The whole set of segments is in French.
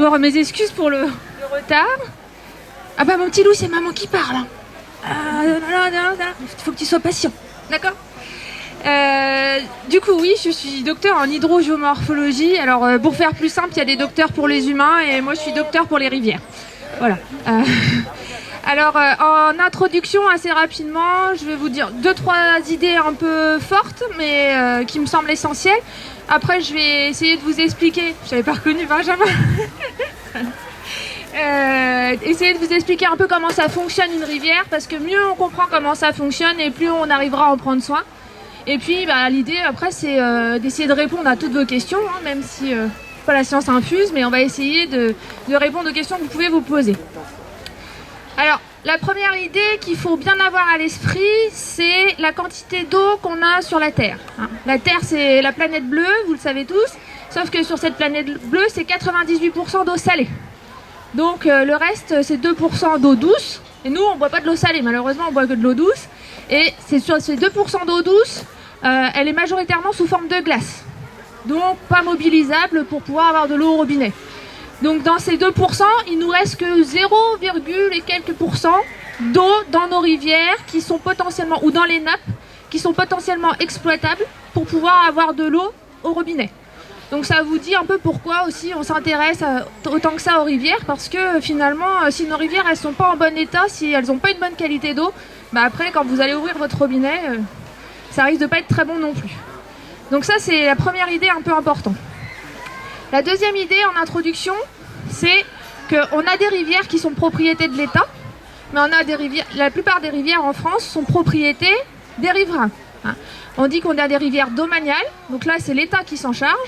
d'abord mes excuses pour le retard. Ah bah mon petit loup, c'est maman qui parle. Il faut que tu sois patient, d'accord? Du coup, oui, je suis docteur en hydrogéomorphologie. Alors, pour faire plus simple, il y a des docteurs pour les humains et moi, je suis docteur pour les rivières. Voilà. Alors, en introduction, assez rapidement, je vais vous dire 2-3 idées un peu fortes, mais qui me semblent essentielles. Après, je vais essayer de vous expliquer. Je n'avais pas reconnu Benjamin. Essayer de vous expliquer un peu comment ça fonctionne une rivière, parce que mieux on comprend comment ça fonctionne et plus on arrivera à en prendre soin. Et puis l'idée après c'est d'essayer de répondre à toutes vos questions, hein, même si pas la science infuse, mais on va essayer de répondre aux questions que vous pouvez vous poser. Alors la première idée qu'il faut bien avoir à l'esprit, c'est la quantité d'eau qu'on a sur la Terre. Hein. La Terre c'est la planète bleue, vous le savez tous, sauf que sur cette planète bleue c'est 98% d'eau salée. Donc le reste c'est 2% d'eau douce, et nous on ne boit pas de l'eau salée, malheureusement on boit que de l'eau douce, et c'est sur ces 2% d'eau douce, elle est majoritairement sous forme de glace, donc pas mobilisable pour pouvoir avoir de l'eau au robinet. Donc dans ces 2%, il nous reste que 0, et quelques pourcents d'eau dans nos rivières qui sont potentiellement, ou dans les nappes, qui sont potentiellement exploitables pour pouvoir avoir de l'eau au robinet. Donc ça vous dit un peu pourquoi aussi on s'intéresse autant que ça aux rivières, parce que finalement, si nos rivières elles sont pas en bon état, si elles n'ont pas une bonne qualité d'eau, après quand vous allez ouvrir votre robinet, ça risque de pas être très bon non plus. Donc ça c'est la première idée un peu importante. La deuxième idée en introduction, c'est qu'on a des rivières qui sont propriété de l'État, mais on a des rivières, la plupart des rivières en France sont propriété des riverains. Hein. On dit qu'on a des rivières domaniales, donc là c'est l'État qui s'en charge.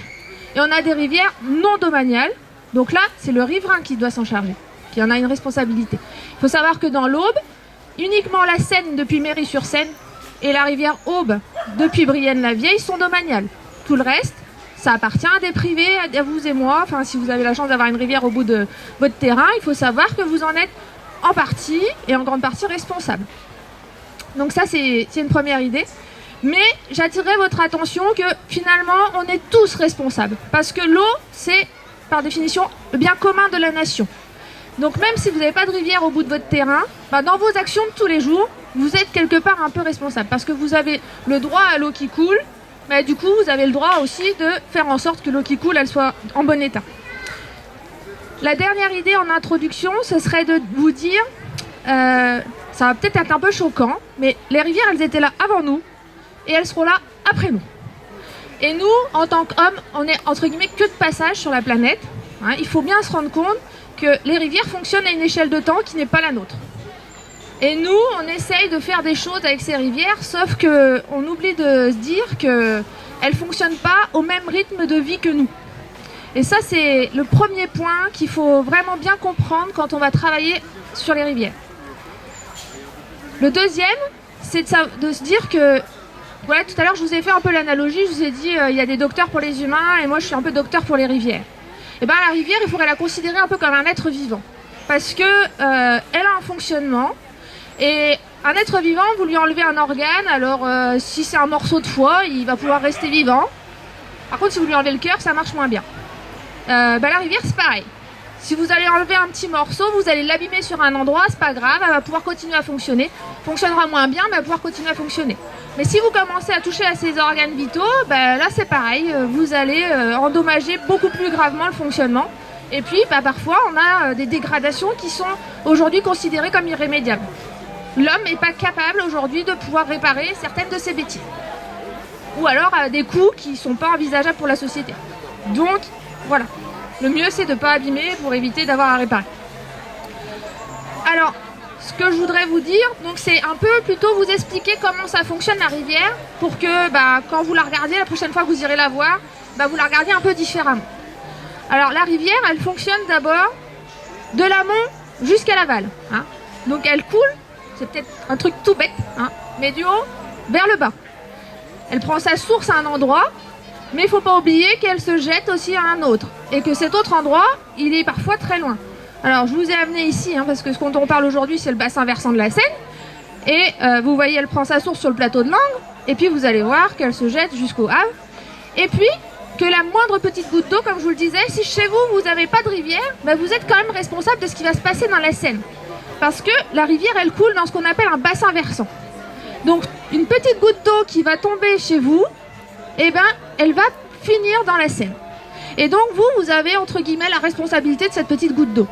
Et on a des rivières non domaniales, donc là, c'est le riverain qui doit s'en charger, qui en a une responsabilité. Il faut savoir que dans l'Aube, uniquement la Seine depuis Méry-sur-Seine et la rivière Aube depuis Brienne-la-Vieille sont domaniales. Tout le reste, ça appartient à des privés, à vous et moi. Enfin, si vous avez la chance d'avoir une rivière au bout de votre terrain, il faut savoir que vous en êtes en partie et en grande partie responsable. Donc ça, c'est une première idée. Mais j'attirerai votre attention que finalement, on est tous responsables. Parce que l'eau, c'est par définition le bien commun de la nation. Donc même si vous n'avez pas de rivière au bout de votre terrain, dans vos actions de tous les jours, vous êtes quelque part un peu responsable. Parce que vous avez le droit à l'eau qui coule, mais du coup, vous avez le droit aussi de faire en sorte que l'eau qui coule, elle soit en bon état. La dernière idée en introduction, ce serait de vous dire, ça va peut-être être un peu choquant, mais les rivières, elles étaient là avant nous. Et elles seront là après nous. Et nous, en tant qu'hommes, on est entre guillemets que de passage sur la planète. Hein, il faut bien se rendre compte que les rivières fonctionnent à une échelle de temps qui n'est pas la nôtre. Et nous, on essaye de faire des choses avec ces rivières, sauf qu'on oublie de se dire qu'elles ne fonctionnent pas au même rythme de vie que nous. Et ça, c'est le premier point qu'il faut vraiment bien comprendre quand on va travailler sur les rivières. Le deuxième, c'est de se dire que voilà, tout à l'heure, je vous ai fait un peu l'analogie, je vous ai dit il y a des docteurs pour les humains et moi, je suis un peu docteur pour les rivières. Et la rivière, il faudrait la considérer un peu comme un être vivant. Parce que elle a un fonctionnement et un être vivant, vous lui enlevez un organe, alors si c'est un morceau de foie, il va pouvoir rester vivant. Par contre, si vous lui enlevez le cœur, ça marche moins bien. La rivière, c'est pareil. Si vous allez enlever un petit morceau, vous allez l'abîmer sur un endroit, c'est pas grave, elle va pouvoir continuer à fonctionner. Fonctionnera moins bien, mais elle va pouvoir continuer à fonctionner. Mais si vous commencez à toucher à ces organes vitaux, là c'est pareil, vous allez endommager beaucoup plus gravement le fonctionnement. Et puis parfois on a des dégradations qui sont aujourd'hui considérées comme irrémédiables. L'homme n'est pas capable aujourd'hui de pouvoir réparer certaines de ses bêtises. Ou alors à des coûts qui ne sont pas envisageables pour la société. Donc voilà, le mieux c'est de ne pas abîmer pour éviter d'avoir à réparer. Alors, ce que je voudrais vous dire, donc c'est un peu plutôt vous expliquer comment ça fonctionne la rivière pour que quand vous la regardiez, la prochaine fois que vous irez la voir, vous la regardiez un peu différemment. Alors la rivière, elle fonctionne d'abord de l'amont jusqu'à l'aval. Hein. Donc elle coule, c'est peut-être un truc tout bête, hein, mais du haut vers le bas. Elle prend sa source à un endroit, mais il ne faut pas oublier qu'elle se jette aussi à un autre. Et que cet autre endroit, il est parfois très loin. Alors je vous ai amené ici, parce que ce dont on parle aujourd'hui, c'est le bassin versant de la Seine. Et vous voyez, elle prend sa source sur le plateau de Langres. Et puis vous allez voir qu'elle se jette jusqu'au Havre. Et puis, que la moindre petite goutte d'eau, comme je vous le disais, si chez vous, vous n'avez pas de rivière, bah vous êtes quand même responsable de ce qui va se passer dans la Seine. Parce que la rivière, elle coule dans ce qu'on appelle un bassin versant. Donc, une petite goutte d'eau qui va tomber chez vous, eh ben, elle va finir dans la Seine. Et donc, vous avez, entre guillemets, la responsabilité de cette petite goutte d'eau.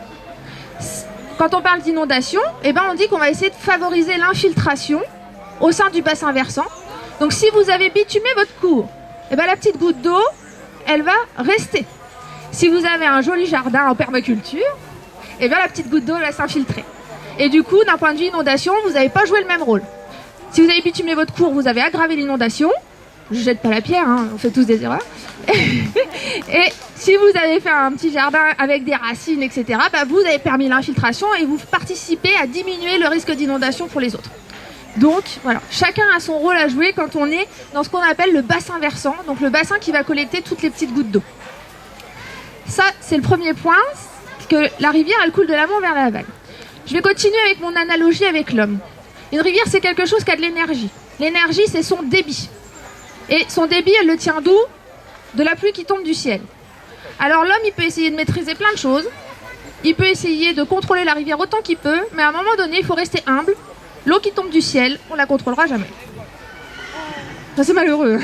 Quand on parle d'inondation, eh ben, on dit qu'on va essayer de favoriser l'infiltration au sein du bassin versant. Donc, si vous avez bitumé votre cours, eh ben, la petite goutte d'eau, elle va rester. Si vous avez un joli jardin en permaculture, eh bien, la petite goutte d'eau va s'infiltrer. Et du coup, d'un point de vue inondation, vous n'avez pas joué le même rôle. Si vous avez bitumé votre cours, vous avez aggravé l'inondation. Je jette pas la pierre, hein, on fait tous des erreurs. Et si vous avez fait un petit jardin avec des racines, etc., bah vous avez permis l'infiltration et vous participez à diminuer le risque d'inondation pour les autres. Donc voilà, chacun a son rôle à jouer quand on est dans ce qu'on appelle le bassin versant, donc le bassin qui va collecter toutes les petites gouttes d'eau. Ça, c'est le premier point, que la rivière, elle coule de l'amont vers l'aval. Je vais continuer avec mon analogie avec l'homme. Une rivière, c'est quelque chose qui a de l'énergie. L'énergie, c'est son débit. Et son débit, elle le tient d'où? De la pluie qui tombe du ciel. Alors l'homme, il peut essayer de maîtriser plein de choses. Il peut essayer de contrôler la rivière autant qu'il peut, mais à un moment donné, il faut rester humble. L'eau qui tombe du ciel, on la contrôlera jamais. Ça, c'est malheureux.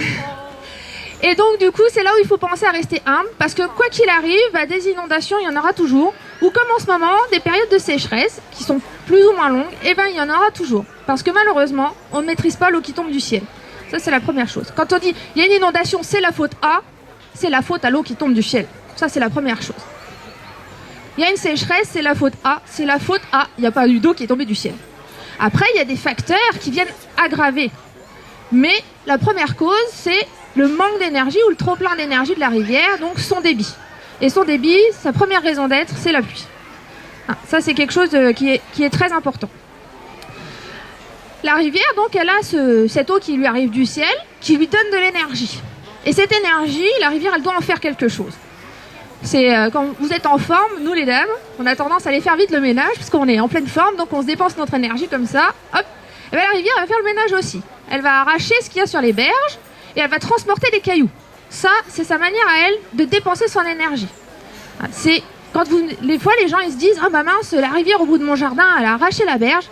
Et donc, du coup, c'est là où il faut penser à rester humble, parce que quoi qu'il arrive, des inondations, il y en aura toujours. Ou comme en ce moment, des périodes de sécheresse, qui sont plus ou moins longues, eh ben, il y en aura toujours. Parce que malheureusement, on ne maîtrise pas l'eau qui tombe du ciel. Ça, c'est la première chose. Quand on dit il y a une inondation, c'est la faute à, c'est la faute à l'eau qui tombe du ciel. Ça, c'est la première chose. Il y a une sécheresse, c'est la faute à, c'est la faute à, il n'y a pas eu d'eau qui est tombée du ciel. Après, il y a des facteurs qui viennent aggraver. Mais la première cause, c'est le manque d'énergie ou le trop-plein d'énergie de la rivière, donc son débit. Et son débit, sa première raison d'être, c'est la pluie. Ça, c'est quelque chose qui est très important. La rivière, donc, elle a cette eau qui lui arrive du ciel, qui lui donne de l'énergie. Et cette énergie, la rivière, elle doit en faire quelque chose. C'est quand vous êtes en forme, nous les dames, on a tendance à aller faire vite le ménage, parce qu'on est en pleine forme, donc on se dépense notre énergie comme ça, hop. Et bien la rivière, elle va faire le ménage aussi. Elle va arracher ce qu'il y a sur les berges, et elle va transporter des cailloux. Ça, c'est sa manière à elle de dépenser son énergie. C'est quand les fois, les gens ils se disent « Ah bah mince, la rivière au bout de mon jardin, elle a arraché la berge. »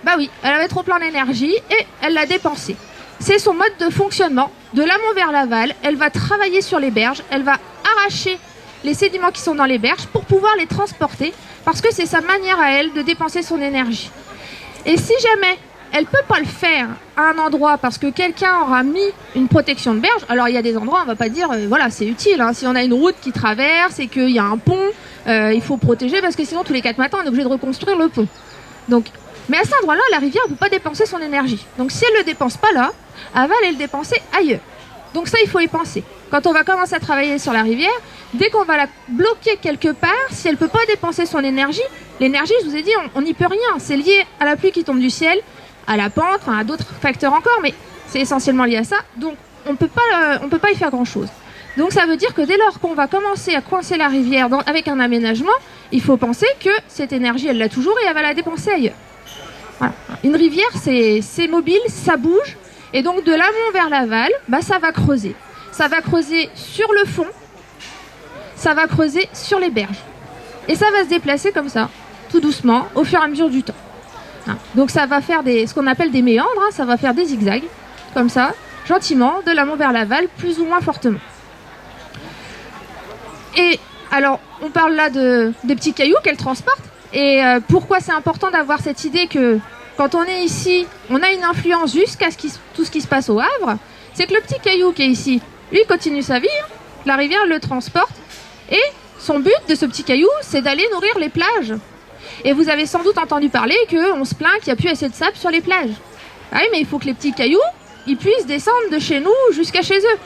Bah oui, elle avait trop plein d'énergie et elle l'a dépensée. C'est son mode de fonctionnement, de l'amont vers l'aval. Elle va travailler sur les berges, elle va arracher les sédiments qui sont dans les berges pour pouvoir les transporter, parce que c'est sa manière à elle de dépenser son énergie. Et si jamais elle ne peut pas le faire à un endroit parce que quelqu'un aura mis une protection de berge, alors il y a des endroits, on ne va pas dire, voilà, c'est utile. Hein. Si on a une route qui traverse et qu'il y a un pont, il faut protéger parce que sinon tous les 4 matins, on est obligé de reconstruire le pont. Donc, mais à cet endroit-là, la rivière ne peut pas dépenser son énergie. Donc si elle ne le dépense pas là, elle va aller le dépenser ailleurs. Donc ça, il faut y penser. Quand on va commencer à travailler sur la rivière, dès qu'on va la bloquer quelque part, si elle ne peut pas dépenser son énergie, l'énergie, je vous ai dit, on n'y peut rien. C'est lié à la pluie qui tombe du ciel, à la pente, enfin, à d'autres facteurs encore, mais c'est essentiellement lié à ça. Donc on ne peut pas y faire grand-chose. Donc ça veut dire que dès lors qu'on va commencer à coincer la rivière avec un aménagement, il faut penser que cette énergie, elle l'a toujours et elle va la dépenser ailleurs. Voilà. Une rivière, c'est mobile, ça bouge. Et donc de l'amont vers l'aval, bah, ça va creuser. Ça va creuser sur le fond, ça va creuser sur les berges. Et ça va se déplacer comme ça, tout doucement, au fur et à mesure du temps. Donc ça va faire ce qu'on appelle des méandres, ça va faire des zigzags, comme ça, gentiment, de l'amont vers l'aval, plus ou moins fortement. Et alors, on parle là des petits cailloux qu'elle transporte. Et pourquoi c'est important d'avoir cette idée que quand on est ici, on a une influence jusqu'à tout ce qui se passe au Havre, c'est que le petit caillou qui est ici, lui continue sa vie, la rivière le transporte, et son but de ce petit caillou, c'est d'aller nourrir les plages. Et vous avez sans doute entendu parler qu'on se plaint qu'il n'y a plus assez de sable sur les plages. Ah oui, mais il faut que les petits cailloux, ils puissent descendre de chez nous jusqu'à chez eux.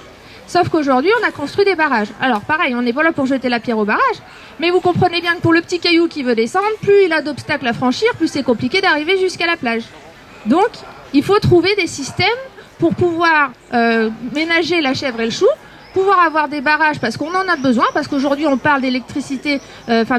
Sauf qu'aujourd'hui, on a construit des barrages. Alors pareil, on n'est pas là pour jeter la pierre au barrage, mais vous comprenez bien que pour le petit caillou qui veut descendre, plus il a d'obstacles à franchir, plus c'est compliqué d'arriver jusqu'à la plage. Donc, il faut trouver des systèmes pour pouvoir ménager la chèvre et le chou, pouvoir avoir des barrages parce qu'on en a besoin, parce qu'aujourd'hui on parle d'électricité,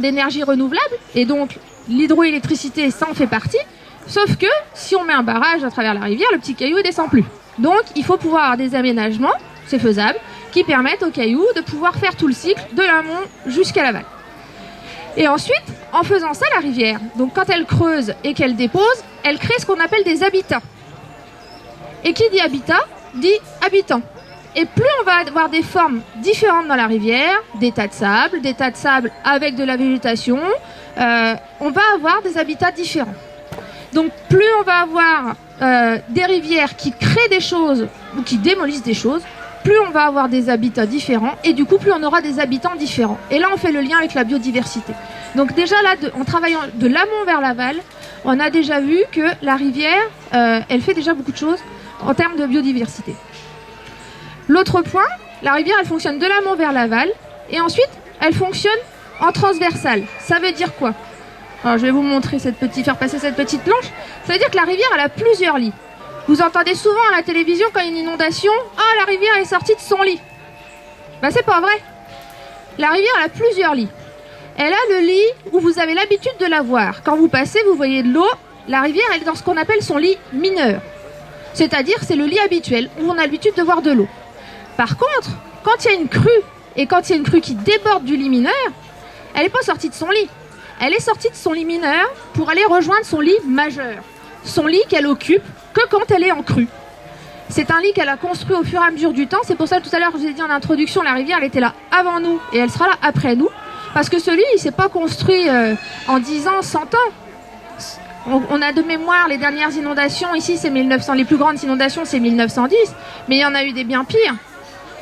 d'énergie renouvelable, et donc l'hydroélectricité, ça en fait partie, sauf que si on met un barrage à travers la rivière, le petit caillou ne descend plus. Donc, il faut pouvoir avoir des aménagements, c'est faisable, qui permettent aux cailloux de pouvoir faire tout le cycle de l'amont jusqu'à l'aval. Et ensuite, en faisant ça, la rivière, donc quand elle creuse et qu'elle dépose, elle crée ce qu'on appelle des habitats. Et qui dit habitat, dit habitant. Et plus on va avoir des formes différentes dans la rivière, des tas de sable avec de la végétation, on va avoir des habitats différents. Donc plus on va avoir des rivières qui créent des choses ou qui démolissent des choses, plus on va avoir des habitats différents et du coup plus on aura des habitants différents. Et là on fait le lien avec la biodiversité. Donc déjà là, en travaillant de l'amont vers l'aval, on a déjà vu que la rivière, elle fait déjà beaucoup de choses en termes de biodiversité. L'autre point, la rivière elle fonctionne de l'amont vers l'aval et ensuite elle fonctionne en transversale. Ça veut dire quoi? Alors je vais vous montrer faire passer cette petite planche. Ça veut dire que la rivière elle a plusieurs lits. Vous entendez souvent à la télévision quand il y a une inondation, « Ah, la rivière est sortie de son lit ». Ben c'est pas vrai. La rivière elle a plusieurs lits. Elle a le lit où vous avez l'habitude de la voir. Quand vous passez, vous voyez de l'eau. La rivière elle est dans ce qu'on appelle son lit mineur. C'est-à-dire c'est le lit habituel où on a l'habitude de voir de l'eau. Par contre, quand il y a une crue, et quand il y a une crue qui déborde du lit mineur, elle n'est pas sortie de son lit. Elle est sortie de son lit mineur pour aller rejoindre son lit majeur. Son lit qu'elle occupe que quand elle est en crue. C'est un lit qu'elle a construit au fur et à mesure du temps. C'est pour ça que tout à l'heure, je vous ai dit en introduction, la rivière, elle était là avant nous et elle sera là après nous. Parce que ce lit, il ne s'est pas construit en 10 ans, 100 ans. On a de mémoire les dernières inondations. Ici, c'est 1900. Les plus grandes inondations, c'est 1910. Mais il y en a eu des bien pires.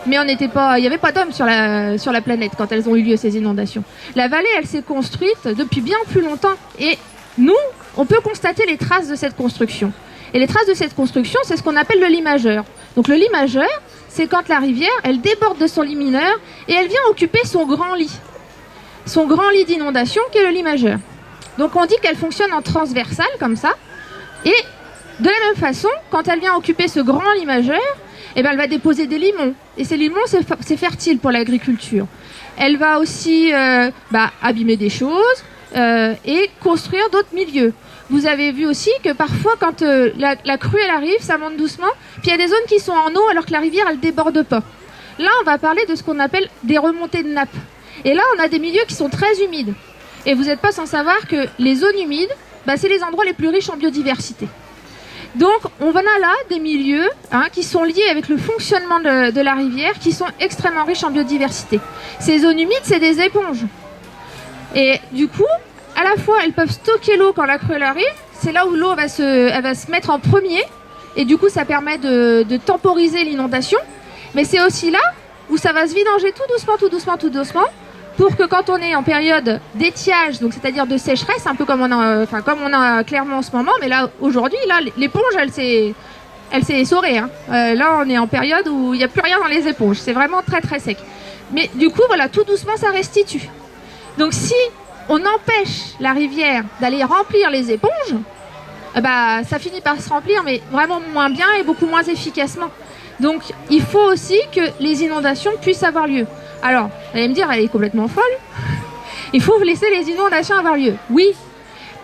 Mais il n'y avait pas d'hommes sur la planète quand elles ont eu lieu, ces inondations. La vallée, elle s'est construite depuis bien plus longtemps. Et nous, on peut constater les traces de cette construction. Et les traces de cette construction, c'est ce qu'on appelle le lit majeur. Donc le lit majeur, c'est quand la rivière, elle déborde de son lit mineur et elle vient occuper son grand lit. Son grand lit d'inondation qui est le lit majeur. Donc on dit qu'elle fonctionne en transversale, comme ça. Et de la même façon, quand elle vient occuper ce grand lit majeur, eh ben, elle va déposer des limons. Et ces limons, c'est fertile pour l'agriculture. Elle va aussi abîmer des choses et construire d'autres milieux. Vous avez vu aussi que parfois, quand la crue elle arrive, ça monte doucement, puis il y a des zones qui sont en eau alors que la rivière, elle déborde pas. Là, on va parler de ce qu'on appelle des remontées de nappe. Et là, on a des milieux qui sont très humides. Et vous n'êtes pas sans savoir que les zones humides, c'est les endroits les plus riches en biodiversité. Donc, on a là des milieux qui sont liés avec le fonctionnement de la rivière, qui sont extrêmement riches en biodiversité. Ces zones humides, c'est des éponges. Et du coup, à la fois, elles peuvent stocker l'eau quand la crue arrive. C'est là où l'eau elle va se mettre en premier. Et du coup, ça permet de temporiser l'inondation. Mais c'est aussi là où ça va se vidanger tout doucement, pour que quand on est en période d'étiage, donc c'est-à-dire de sécheresse, un peu comme on a clairement en ce moment, mais là aujourd'hui, là l'éponge elle s'est essorée. Là on est en période où il n'y a plus rien dans les éponges, c'est vraiment très très sec. Mais du coup voilà, tout doucement ça restitue. Donc si on empêche la rivière d'aller remplir les éponges, ça finit par se remplir, mais vraiment moins bien et beaucoup moins efficacement. Donc il faut aussi que les inondations puissent avoir lieu. Alors, vous allez me dire, elle est complètement folle. Il faut laisser les inondations avoir lieu. Oui,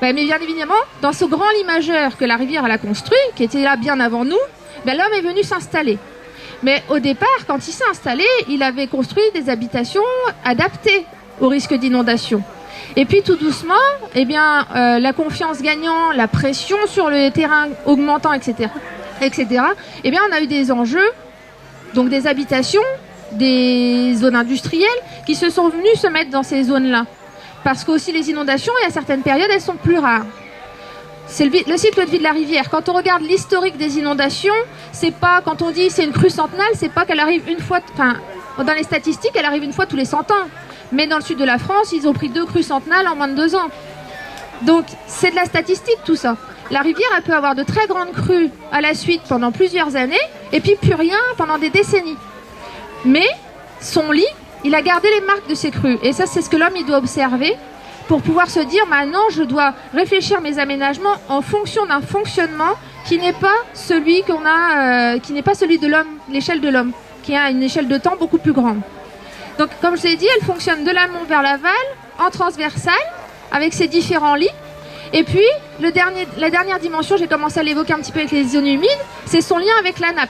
mais bien évidemment, dans ce grand lit majeur que la rivière elle a construit, qui était là bien avant nous, l'homme est venu s'installer. Mais au départ, quand il s'est installé, il avait construit des habitations adaptées au risque d'inondation. Et puis tout doucement, la confiance gagnant, la pression sur le terrain augmentant, etc., on a eu des enjeux, donc des habitations, des zones industrielles qui se sont venues se mettre dans ces zones-là. Parce que aussi les inondations, et à certaines périodes, elles sont plus rares. C'est le cycle de vie de la rivière. Quand on regarde l'historique des inondations, c'est pas, quand on dit c'est une crue centennale, c'est pas qu'elle arrive une fois, dans les statistiques, elle arrive une fois tous les 100 ans. Mais dans le sud de la France, ils ont pris 2 crues centennales en moins de 2 ans. Donc c'est de la statistique tout ça. La rivière, elle peut avoir de très grandes crues à la suite pendant plusieurs années, et puis plus rien pendant des décennies. Mais son lit, il a gardé les marques de ces crues. Et ça, c'est ce que l'homme il doit observer pour pouvoir se dire, maintenant, je dois réfléchir mes aménagements en fonction d'un fonctionnement qui n'est pas celui qui n'est pas celui de l'homme, l'échelle de l'homme, qui a une échelle de temps beaucoup plus grande. Donc, comme je l'ai dit, elle fonctionne de l'amont vers l'aval, en transversale, avec ses différents lits. Et puis, la dernière dimension, j'ai commencé à l'évoquer un petit peu avec les zones humides, c'est son lien avec la nappe.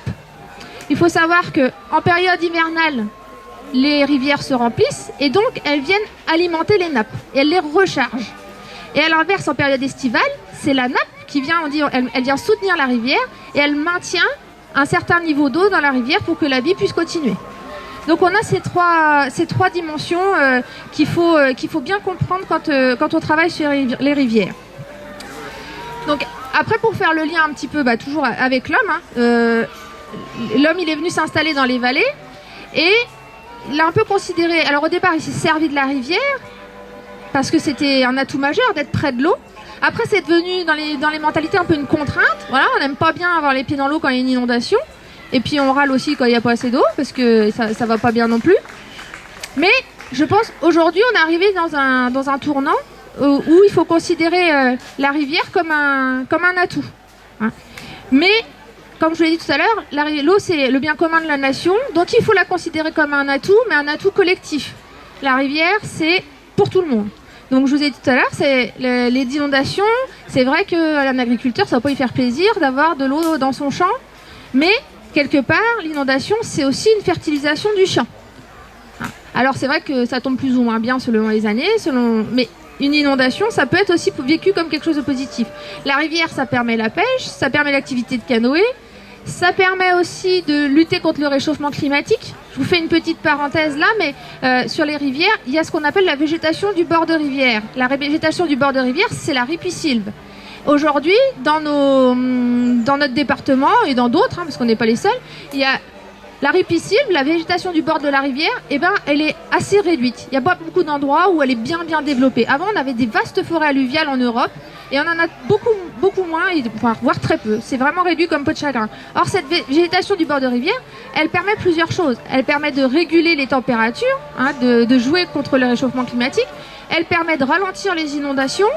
Il faut savoir qu'en période hivernale, les rivières se remplissent et donc elles viennent alimenter les nappes et elles les rechargent. Et à l'inverse, en période estivale, c'est la nappe qui vient, elle vient soutenir la rivière et elle maintient un certain niveau d'eau dans la rivière pour que la vie puisse continuer. Donc on a ces trois dimensions qu'il faut bien comprendre quand on travaille sur les rivières. Donc après, pour faire le lien un petit peu toujours avec l'homme, l'homme il est venu s'installer dans les vallées et il a un peu considéré, alors au départ il s'est servi de la rivière parce que c'était un atout majeur d'être près de l'eau. Après c'est devenu dans les mentalités un peu une contrainte. Voilà, on n'aime pas bien avoir les pieds dans l'eau quand il y a une inondation. Et puis on râle aussi quand il n'y a pas assez d'eau parce que ça va pas bien non plus. Mais je pense aujourd'hui on est arrivé dans un tournant où il faut considérer la rivière comme un atout. Hein. Mais comme je l'ai dit tout à l'heure, l'eau c'est le bien commun de la nation, donc il faut la considérer comme un atout, mais un atout collectif. La rivière c'est pour tout le monde. Donc je vous ai dit tout à l'heure, c'est les inondations, c'est vrai qu'un agriculteur ça va pas lui faire plaisir d'avoir de l'eau dans son champ, mais quelque part, l'inondation, c'est aussi une fertilisation du champ. Alors c'est vrai que ça tombe plus ou moins bien selon les années, mais une inondation, ça peut être aussi vécu comme quelque chose de positif. La rivière, ça permet la pêche, ça permet l'activité de canoë, ça permet aussi de lutter contre le réchauffement climatique. Je vous fais une petite parenthèse là, mais sur les rivières, il y a ce qu'on appelle la végétation du bord de rivière. La végétation du bord de rivière, c'est la ripisylve. Aujourd'hui, dans notre département et dans d'autres, parce qu'on n'est pas les seuls, il y a la ripisylve, la végétation du bord de la rivière, elle est assez réduite. Il n'y a pas beaucoup d'endroits où elle est bien développée. Avant, on avait des vastes forêts alluviales en Europe et on en a beaucoup moins, voire très peu. C'est vraiment réduit comme peau de chagrin. Or, cette végétation du bord de rivière, elle permet plusieurs choses. Elle permet de réguler les températures, de jouer contre le réchauffement climatique. Elle permet de ralentir les inondations.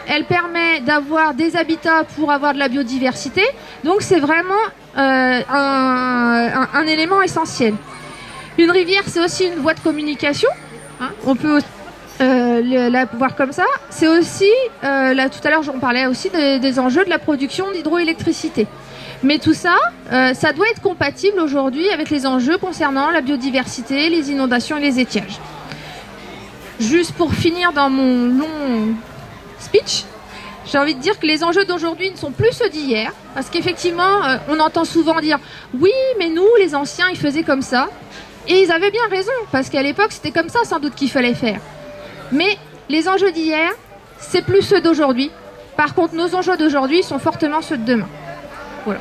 Elle permet d'avoir des habitats pour avoir de la biodiversité. Donc c'est vraiment un élément essentiel. Une rivière, c'est aussi une voie de communication. On peut la voir comme ça. C'est aussi, là tout à l'heure j'en parlais aussi des enjeux de la production d'hydroélectricité. Mais tout ça, ça doit être compatible aujourd'hui avec les enjeux concernant la biodiversité, les inondations et les étiages. Juste pour finir dans mon long speech, j'ai envie de dire que les enjeux d'aujourd'hui ne sont plus ceux d'hier, parce qu'effectivement, on entend souvent dire « Oui, mais nous, les anciens, ils faisaient comme ça ». Et ils avaient bien raison, parce qu'à l'époque, c'était comme ça sans doute qu'il fallait faire. Mais les enjeux d'hier, c'est plus ceux d'aujourd'hui. Par contre, nos enjeux d'aujourd'hui sont fortement ceux de demain. Voilà.